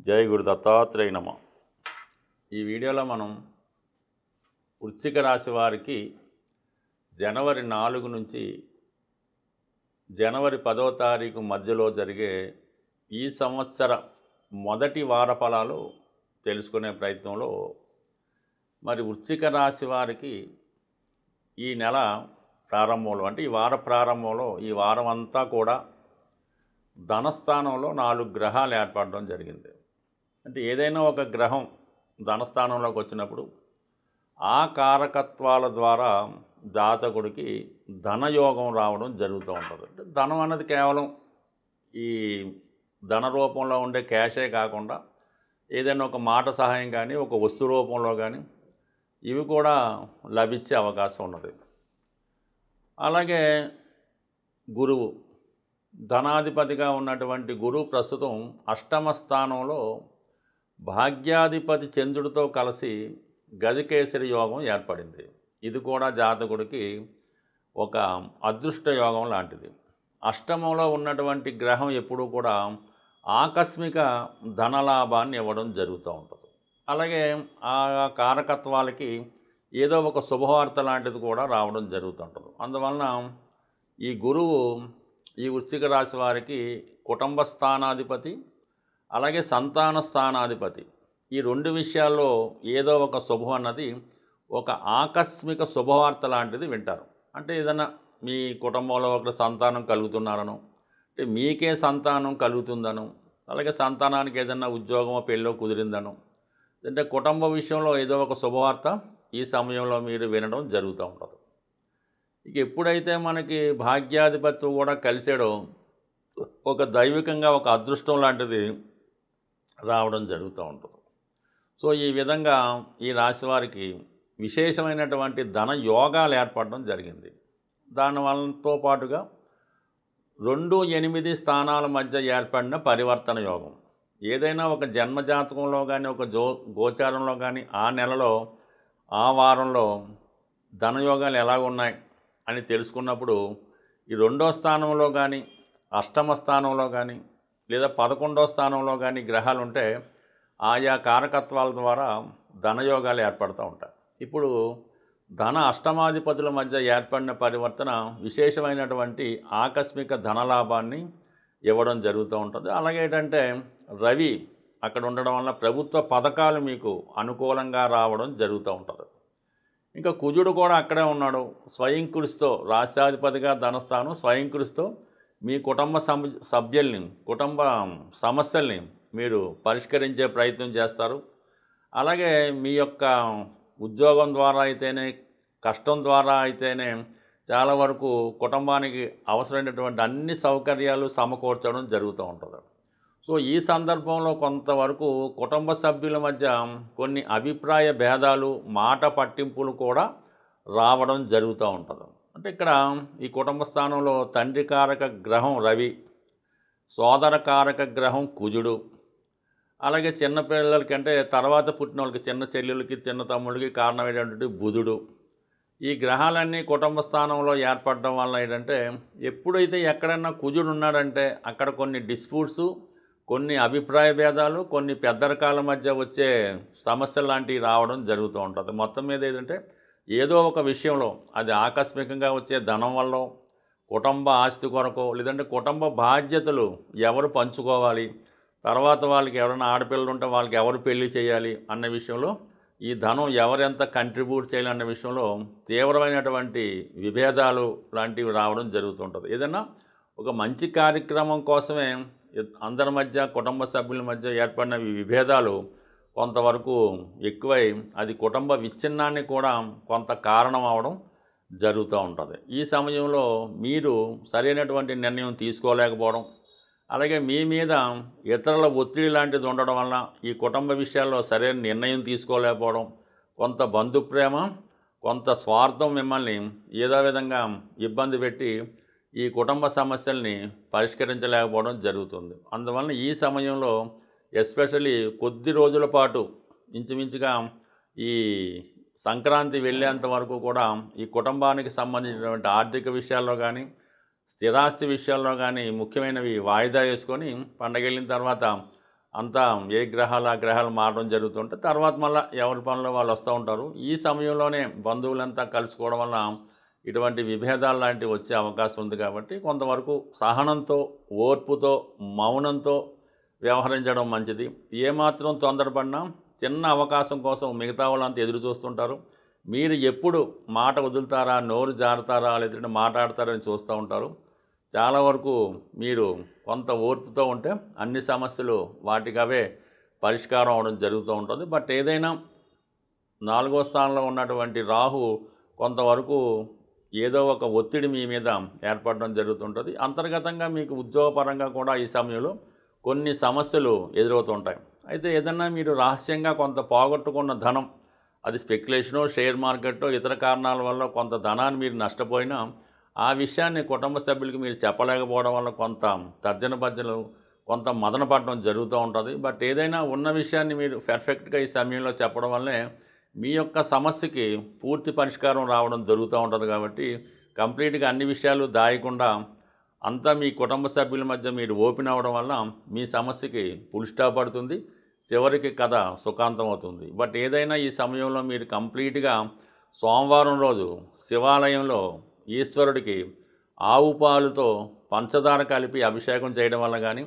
జై గురు దత్తాత్రేయ నమ. ఈ వీడియోలో మనం వృశ్చిక రాశి వారికి జనవరి 4 నుంచి జనవరి 10వ తారీఖు మధ్యలో జరిగే ఈ సంవత్సర మొదటి వార ఫలాలు తెలుసుకునే ప్రయత్నంలో మరి వృశ్చిక రాశి వారికి ఈ నెల ప్రారంభంలో అంటే ఈ వార ప్రారంభంలో ఈ వారం అంతా కూడా ధనస్థానంలో 4 గ్రహాలు ఏర్పడడం జరిగింది. అంటే ఏదైనా ఒక గ్రహం ధనస్థానంలోకి వచ్చినప్పుడు ఆ కారకత్వాల ద్వారా జాతకుడికి ధనయోగం రావడం జరుగుతూ ఉంటుంది. అంటే ధనం అన్నది కేవలం ఈ ధన రూపంలో ఉండే క్యాషే కాకుండా ఏదైనా ఒక మాట సహాయం కానీ ఒక వస్తు రూపంలో కానీ ఇవి కూడా లభించే అవకాశం ఉన్నది. అలాగే గురువు ధనాధిపతిగా ఉన్నటువంటి గురువు ప్రస్తుతం అష్టమ స్థానంలో భాగ్యాధిపతి చంద్రుడితో కలిసి గజకేసరి యోగం ఏర్పడింది. ఇది కూడా జాతకుడికి ఒక అదృష్ట యోగం లాంటిది. అష్టమంలో ఉన్నటువంటి గ్రహం ఎప్పుడూ కూడా ఆకస్మిక ధనలాభాన్ని ఇవ్వడం జరుగుతూ ఉంటుంది. అలాగే ఆ కారకత్వాలకి ఏదో ఒక శుభవార్త లాంటిది కూడా రావడం జరుగుతుంటుంది. అందువలన ఈ గురువు ఈ వృశ్చిక రాశి వారికి కుటుంబ స్థానాధిపతి అలాగే సంతాన స్థానాధిపతి, ఈ 2 విషయాల్లో ఏదో ఒక శుభం అన్నది ఒక ఆకస్మిక శుభవార్త లాంటిది వింటారు. అంటే ఏదైనా మీ కుటుంబంలో ఒక సంతానం కలుగుతున్నారను, అంటే మీకే సంతానం కలుగుతుందను, అలాగే సంతానానికి ఏదైనా ఉద్యోగమో పెళ్ళో కుదిరిందను, అంటే కుటుంబ విషయంలో ఏదో ఒక శుభవార్త ఈ సమయంలో మీరు వినడం జరుగుతూ ఉంటుంది. ఇక ఎప్పుడైతే మనకి భాగ్యాధిపత్యం కూడా కలిసాడో ఒక దైవికంగా ఒక అదృష్టం లాంటిది రావడం జరుగుతూ ఉంటుంది. సో ఈ విధంగా ఈ రాశి వారికి విశేషమైనటువంటి ధన యోగాలు ఏర్పడడం జరిగింది. దానివల్లతో పాటుగా 2-8 స్థానాల మధ్య ఏర్పడిన పరివర్తన యోగం, ఏదైనా ఒక జన్మజాతకంలో కానీ ఒక గోచారంలో కానీ ఆ నెలలో ఆ వారంలో ధనయోగాలు ఎలాగున్నాయి అని తెలుసుకున్నప్పుడు ఈ 2వ స్థానంలో కానీ అష్టమ స్థానంలో కానీ లేదా 11వ స్థానంలో కానీ గ్రహాలు ఉంటే ఆయా కారకత్వాల ద్వారా ధనయోగాలు ఏర్పడుతూ ఉంటాయి. ఇప్పుడు ధన అష్టమాధిపతుల మధ్య ఏర్పడిన పరివర్తన విశేషమైనటువంటి ఆకస్మిక ధనలాభాన్ని ఇవ్వడం జరుగుతూ ఉంటుంది. అలాగే ఏంటంటే రవి అక్కడ ఉండడం వల్ల ప్రభుత్వ పథకాలు మీకు అనుకూలంగా రావడం జరుగుతూ ఉంటుంది. ఇంకా కుజుడు కూడా అక్కడే ఉన్నాడు స్వయం కృషితో, రాష్ట్రాధిపతిగా ధనస్థానం స్వయం కృషితో మీ కుటుంబ సభ్యుల్ని కుటుంబ సమస్యల్ని మీరు పరిష్కరించే ప్రయత్నం చేస్తారు. అలాగే మీ యొక్క ఉద్యోగం ద్వారా అయితేనే కష్టం ద్వారా అయితేనే చాలా వరకు కుటుంబానికి అవసరమైనటువంటి అన్ని సౌకర్యాలు సమకూర్చడం జరుగుతూ ఉంటుంది. సో ఈ సందర్భంలో కొంతవరకు కుటుంబ సభ్యుల మధ్య కొన్ని అభిప్రాయ భేదాలు మాట పట్టింపులు కూడా రావడం జరుగుతూ ఉంటుంది. అంటే ఇక్కడ ఈ కుటుంబ స్థానంలో తండ్రి కారక గ్రహం రవి, సోదర కారక గ్రహం కుజుడు, అలాగే చిన్నపిల్లలకి అంటే తర్వాత పుట్టిన వాళ్ళకి చిన్న చెల్లెలకి చిన్న తమ్ముడికి కారణమైనటువంటి బుధుడు, ఈ గ్రహాలన్నీ కుటుంబ స్థానంలో ఏర్పడడం వల్ల ఏంటంటే ఎప్పుడైతే ఎక్కడైనా కుజుడు ఉన్నాడంటే అక్కడ కొన్ని డిస్ప్యూట్స్, కొన్ని అభిప్రాయ భేదాలు, కొన్ని పెద్దరకాల మధ్య వచ్చే సమస్యలు లాంటివి రావడం జరుగుతూ ఉంటుంది. మొత్తం మీద ఏంటంటే ఏదో ఒక విషయంలో అది ఆకస్మికంగా వచ్చే ధనం వల్ల, కుటుంబ ఆస్తి కొరకు, లేదంటే కుటుంబ బాధ్యతలు ఎవరు పంచుకోవాలి, తర్వాత వాళ్ళకి ఎవరైనా ఆడపిల్లలు ఉంటే వాళ్ళకి ఎవరు పెళ్లి చేయాలి అన్న విషయంలో, ఈ ధనం ఎవరెంత కంట్రిబ్యూట్ చేయాలి అన్న విషయంలో తీవ్రమైనటువంటి విభేదాలు లాంటివి రావడం జరుగుతుంటుంది. ఏదైనా ఒక మంచి కార్యక్రమం కోసమే అందరి మధ్య కుటుంబ సభ్యుల మధ్య ఏర్పడిన విభేదాలు కొంతవరకు ఎక్కువై అది కుటుంబ విచ్ఛిన్నాన్ని కూడా కొంత కారణం అవడం జరుగుతూ ఉంటుంది. ఈ సమయంలో మీరు సరైనటువంటి నిర్ణయం తీసుకోలేకపోవడం, అలాగే మీ మీద ఇతరుల ఒత్తిడి లాంటిది ఉండడం వల్ల ఈ కుటుంబ విషయాల్లో సరైన నిర్ణయం తీసుకోలేకపోవడం, కొంత బంధుప్రేమ కొంత స్వార్థం మిమ్మల్ని ఏదో విధంగా ఇబ్బంది పెట్టి ఈ కుటుంబ సమస్యల్ని పరిష్కరించలేకపోవడం జరుగుతుంది. అందువలన ఈ సమయంలో ఎస్పెషల్లీ కొద్ది రోజుల పాటు ఇంచుమించుగా ఈ సంక్రాంతి వెళ్ళేంత వరకు కూడా ఈ కుటుంబానికి సంబంధించినటువంటి ఆర్థిక విషయాల్లో కానీ స్థిరాస్తి విషయాల్లో కానీ ముఖ్యమైనవి వాయిదా వేసుకొని పండగ వెళ్ళిన తర్వాత అంతా ఏ గ్రహాలు ఆ గ్రహాలు మారడం జరుగుతుంటే తర్వాత మళ్ళీ ఎవరి పనులు వాళ్ళు వస్తూ ఉంటారు. ఈ సమయంలోనే బంధువులంతా కలుసుకోవడం వల్ల ఇటువంటి విభేదాలు లాంటివి వచ్చే అవకాశం ఉంది కాబట్టి కొంతవరకు సహనంతో, ఓర్పుతో, మౌనంతో వ్యవహరించడం మంచిది. ఏమాత్రం తొందరపడినా చిన్న అవకాశం కోసం మిగతా వాళ్ళంతా ఎదురు చూస్తుంటారు. మీరు ఎప్పుడు మాట వదులుతారా, నోరు జారుతారా, లేదంటే మాట్లాడతారని చూస్తూ ఉంటారు. చాలా వరకు మీరు కొంత ఓర్పుతో ఉంటే అన్ని సమస్యలు వాటికవే పరిష్కారం అవడం జరుగుతూ ఉంటుంది. బట్ ఏదైనా 4వ స్థానంలో ఉన్నటువంటి రాహు కొంతవరకు ఏదో ఒక ఒత్తిడి మీ మీద ఏర్పడడం జరుగుతుంటుంది. అంతర్గతంగా మీకు ఉద్యోగపరంగా కూడా ఈ సమయంలో కొన్ని సమస్యలు ఎదురవుతుంటాయి. అయితే ఏదన్నా మీరు రహస్యంగా కొంత పోగొట్టుకున్న ధనం, అది స్పెక్యులేషనో, షేర్ మార్కెట్టో, ఇతర కారణాల వల్ల కొంత ధనాన్ని మీరు నష్టపోయినా ఆ విషయాన్ని కుటుంబ సభ్యులకి మీరు చెప్పలేకపోవడం వల్ల కొంత తర్జన భర్జనలు, కొంత మదన పడడం జరుగుతూ ఉంటుంది. బట్ ఏదైనా ఉన్న విషయాన్ని మీరు పర్ఫెక్ట్గా ఈ సమయంలో చెప్పడం వల్లే మీ యొక్క సమస్యకి పూర్తి పరిష్కారం రావడం జరుగుతూ ఉంటుంది. కాబట్టి కంప్లీట్గా అన్ని విషయాలు దాయకుండా అంతా మీ కుటుంబ సభ్యుల మధ్య మీరు ఓపెన్ అవ్వడం వల్ల మీ సమస్యకి ఫుల్ స్టాప్ పడుతుంది. చివరికి కథ సుఖాంతం అవుతుంది. బట్ ఏదైనా ఈ సమయంలో మీరు కంప్లీట్గా సోమవారం రోజు శివాలయంలో ఈశ్వరుడికి ఆవు పాలుతో పంచదార కలిపి అభిషేకం చేయడం వల్ల కానీ,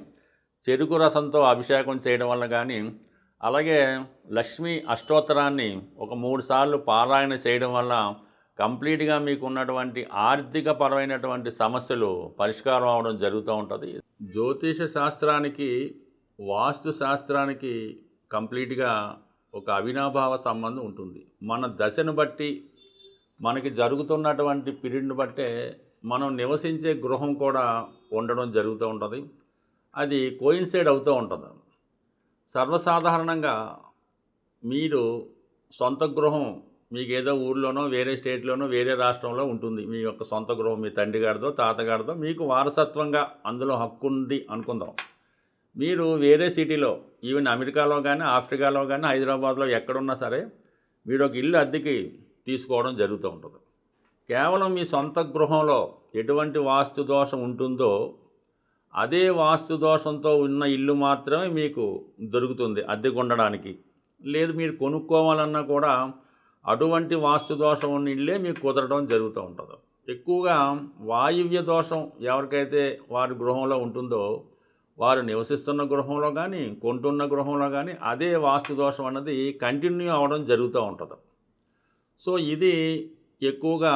చెరుకు రసంతో అభిషేకం చేయడం వల్ల కానీ, అలాగే లక్ష్మీ అష్టోత్తరాన్ని ఒక 3 సార్లు పారాయణ చేయడం వల్ల కంప్లీట్గా మీకు ఉన్నటువంటి ఆర్థిక పరమైనటువంటి సమస్యలు పరిష్కారం అవడం జరుగుతూ ఉంటుంది. జ్యోతిష శాస్త్రానికి, వాస్తు శాస్త్రానికి కంప్లీట్గా ఒక అవినాభావ సంబంధం ఉంటుంది. మన దశను బట్టి, మనకి జరుగుతున్నటువంటి పీరియడ్ని బట్టే మనం నివసించే గృహం కూడా ఉండడం జరుగుతూ ఉంటుంది. అది కోయిన్సైడ్ అవుతూ ఉంటుంది. సర్వసాధారణంగా మీరు సొంత గృహం మీకు ఏదో ఊర్లోనో, వేరే స్టేట్లోనో, వేరే రాష్ట్రంలో ఉంటుంది. మీ యొక్క సొంత గృహం మీ తండ్రి గారిదో, తాతగారిదో మీకు వారసత్వంగా అందులో హక్కు ఉంది అనుకుందాం. మీరు వేరే సిటీలో, ఈవెన్ అమెరికాలో కానీ, ఆఫ్రికాలో కానీ, హైదరాబాద్లో ఎక్కడున్నా సరే మీరు ఒక ఇల్లు అద్దెకి తీసుకోవడం జరుగుతూ ఉంటుంది. కేవలం మీ సొంత గృహంలో ఎటువంటి వాస్తు దోషం ఉంటుందో అదే వాస్తు దోషంతో ఉన్న ఇల్లు మాత్రమే మీకు దొరుకుతుంది అద్దెకు ఉండడానికి. లేదు మీరు కొనుక్కోవాలన్నా కూడా అటువంటి వాస్తు దోషం ఉన్న ఇల్లే మీకు కుదరడం జరుగుతూ ఉంటుంది. ఎక్కువగా వాయువ్య దోషం ఎవరికైతే వారి గృహంలో ఉంటుందో వారు నివసిస్తున్న గృహంలో కానీ, కొంటున్న గృహంలో కానీ అదే వాస్తు దోషం అన్నది కంటిన్యూ అవ్వడం జరుగుతూ ఉంటుంది. సో ఇది ఎక్కువగా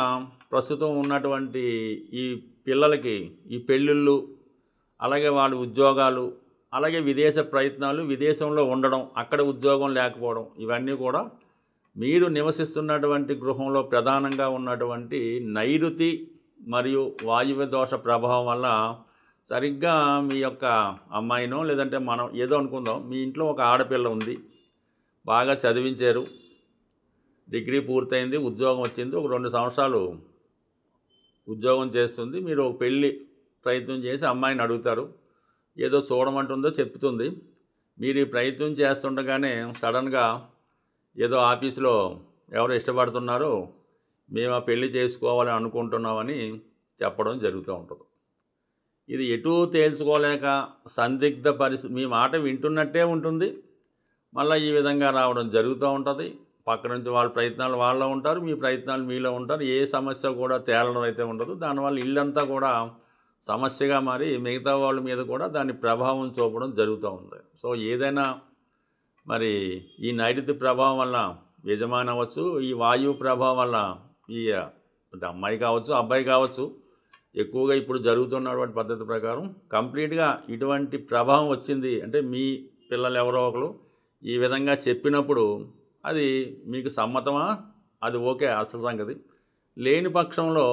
ప్రస్తుతం ఉన్నటువంటి ఈ పిల్లలకి ఈ పెళ్ళిళ్ళు, అలాగే వాళ్ళ ఉద్యోగాలు, అలాగే విదేశ ప్రయత్నాలు, విదేశంలో ఉండడం, అక్కడ ఉద్యోగం లేకపోవడం, ఇవన్నీ కూడా మీరు నివసిస్తున్నటువంటి గృహంలో ప్రధానంగా ఉన్నటువంటి నైరుతి మరియు వాయువ్య దోష ప్రభావం వల్ల సరిగ్గా మీ యొక్క అమ్మాయినో, లేదంటే మనం ఏదో అనుకుందాం, మీ ఇంట్లో ఒక ఆడపిల్ల ఉంది, బాగా చదివించారు, డిగ్రీ పూర్తయింది, ఉద్యోగం వచ్చింది, ఒక 2 సంవత్సరాలు ఉద్యోగం చేస్తుంది. మీరు ఒక పెళ్ళి ప్రయత్నం చేసి అమ్మాయిని అడుగుతారు, ఏదో చూడమంటుందో చెప్తుంది. మీరు ఈ ప్రయత్నం చేస్తుండగానే సడన్గా ఏదో ఆఫీసులో ఎవరు ఇష్టపడుతున్నారో మేము ఆ పెళ్లి చేసుకోవాలని అనుకుంటున్నామని చెప్పడం జరుగుతూ ఉంటుంది. ఇది ఎటూ తేల్చుకోలేక సందిగ్ధ పరిస్థితి, మీ మాట వింటున్నట్టే ఉంటుంది, మళ్ళీ ఈ విధంగా రావడం జరుగుతూ ఉంటుంది. పక్క నుంచి వాళ్ళ ప్రయత్నాలు వాళ్ళలో ఉంటారు, మీ ప్రయత్నాలు మీలో ఉంటారు. ఏ సమస్య కూడా తేలడం అయితే ఉండదు. దానివల్ల ఇల్లంతా కూడా సమస్యగా మారి మిగతా వాళ్ళ మీద కూడా దాని ప్రభావం చూపడం జరుగుతూ ఉంది. సో ఏదైనా మరి ఈ నైరుతి ప్రభావం వల్ల యజమాని అవ్వచ్చు, ఈ వాయువు ప్రభావం వల్ల ఈ అమ్మాయి కావచ్చు, అబ్బాయి కావచ్చు, ఎక్కువగా ఇప్పుడు జరుగుతున్నటువంటి పద్ధతి ప్రకారం కంప్లీట్గా ఇటువంటి ప్రభావం వచ్చింది అంటే మీ పిల్లలు ఎవరో ఒకరు ఈ విధంగా చెప్పినప్పుడు అది మీకు సమ్మతమా, అది ఓకే అసలు సంగతి. లేని పక్షంలో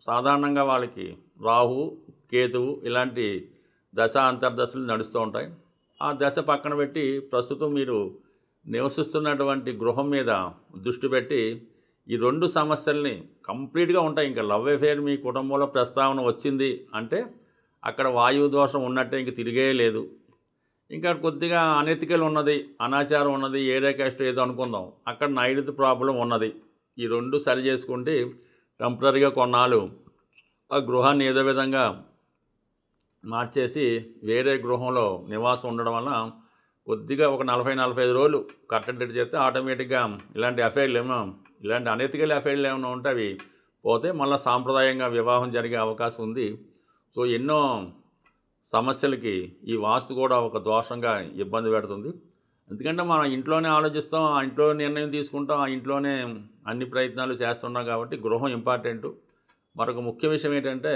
సాధారణంగా వాళ్ళకి రాహు, కేతువు ఇలాంటి దశ అంతర్దశలు నడుస్తూ ఉంటాయి. ఆ దశ పక్కన పెట్టి ప్రస్తుతం మీరు నివసిస్తున్నటువంటి గృహం మీద దృష్టి పెట్టి ఈ 2 సమస్యల్ని కంప్లీట్గా ఉంటాయి. ఇంకా లవ్ అఫేర్ మీ కుటుంబంలో ప్రస్తావన వచ్చింది అంటే అక్కడ వాయువు దోషం ఉన్నట్టే, ఇంక తిరిగే లేదు. ఇంకా కొద్దిగా అనెతికల్ ఉన్నది, అనాచారం ఉన్నది, ఏరియా క్యాస్ట్ ఏదో అనుకుందాం, అక్కడ నైరుతి ప్రాబ్లం ఉన్నది. ఈ 2 సరి చేసుకుంటే టెంపరీగా కొన్నాళ్ళు ఆ గృహాన్ని ఏదో విధంగా మార్చేసి వేరే గృహంలో నివాసం ఉండడం వల్ల కొద్దిగా ఒక 40-45 రోజులు కట్టడి చేస్తే ఆటోమేటిక్గా ఇలాంటి అనెతికల్ అఫైర్లు ఏమైనా ఉంటే అవి పోతే మళ్ళీ సాంప్రదాయంగా వివాహం జరిగే అవకాశం ఉంది. సో ఎన్నో సమస్యలకి ఈ వాస్తు కూడా ఒక దోషంగా ఇబ్బంది పెడుతుంది. ఎందుకంటే మనం ఇంట్లోనే ఆలోచిస్తాం, ఆ ఇంట్లో నిర్ణయం తీసుకుంటాం, ఆ ఇంట్లోనే అన్ని ప్రయత్నాలు చేస్తున్నాం కాబట్టి గృహం ఇంపార్టెంటు. మరొక ముఖ్య విషయం ఏంటంటే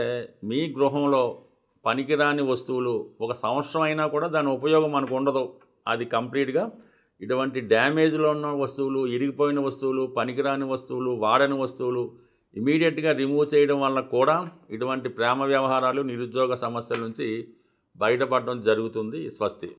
మీ గృహంలో పనికిరాని వస్తువులు ఒక సంవత్సరం అయినా కూడా దాని ఉపయోగం మనకు ఉండదు. అది కంప్లీట్గా ఇటువంటి డ్యామేజ్లో ఉన్న వస్తువులు, ఇరిగిపోయిన వస్తువులు, పనికిరాని వస్తువులు, వాడని వస్తువులు ఇమీడియట్గా రిమూవ్ చేయడం వల్ల కూడా ఇటువంటి ప్రేమ వ్యవహారాలు, నిరుద్యోగ సమస్యల నుంచి బయటపడడం జరుగుతుంది. స్వస్తి.